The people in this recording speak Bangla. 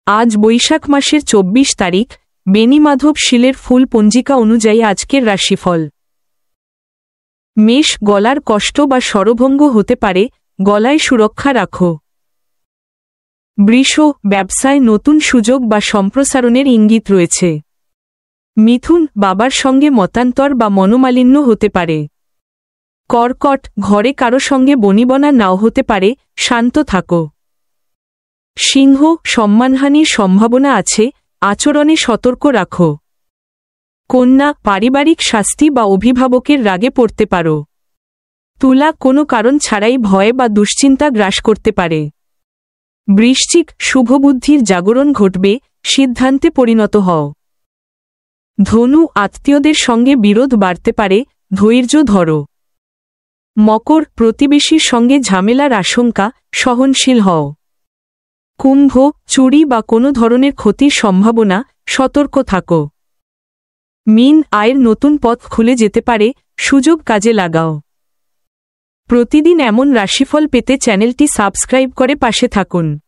আজ বৈশাখ মাসের ২৪ তারিখ। বেণীমাধব শীলের ফুল পঞ্জিকা অনুযায়ী আজকের রাশিফল। মেষ, গলার কষ্ট বা স্বরভঙ্গ হতে পারে, গলায় সুরক্ষা রাখো। বৃষ, ব্যবসায় নতুন সুযোগ বা সম্প্রসারণের ইঙ্গিত রয়েছে। মিথুন, বাবার সঙ্গে মতান্তর বা মনোমালিন্য হতে পারে। কর্কট, ঘরে কারো সঙ্গে বনিবনা নাও হতে পারে, শান্ত থাকো। সিংহ, সম্মানহানির সম্ভাবনা আছে, আচরণে সতর্ক রাখো। কন্যা, পারিবারিক শাস্তি বা অভিভাবকের রাগে পড়তে পারো। তুলা, কোনো কারণ ছাড়াই ভয় বা দুশ্চিন্তা গ্রাস করতে পারে। বৃশ্চিক, শুভবুদ্ধির জাগরণ ঘটবে, সিদ্ধান্তে পরিণত হও। ধনু, আত্মীয়দের সঙ্গে বিরোধ বাড়তে পারে, ধৈর্য ধরো। মকর, প্রতিবেশীর সঙ্গে ঝামেলার আশঙ্কা, সহনশীল হও। কুম্ভ, চুরি বা কোনো ধরনের ক্ষতির সম্ভাবনা, সতর্ক থাকো। মীন, আয়ের নতুন পথ খুলে যেতে পারে, সুযোগ কাজে লাগাও। প্রতিদিন এমন রাশিফল পেতে চ্যানেলটি সাবস্ক্রাইব করে পাশে থাকুন।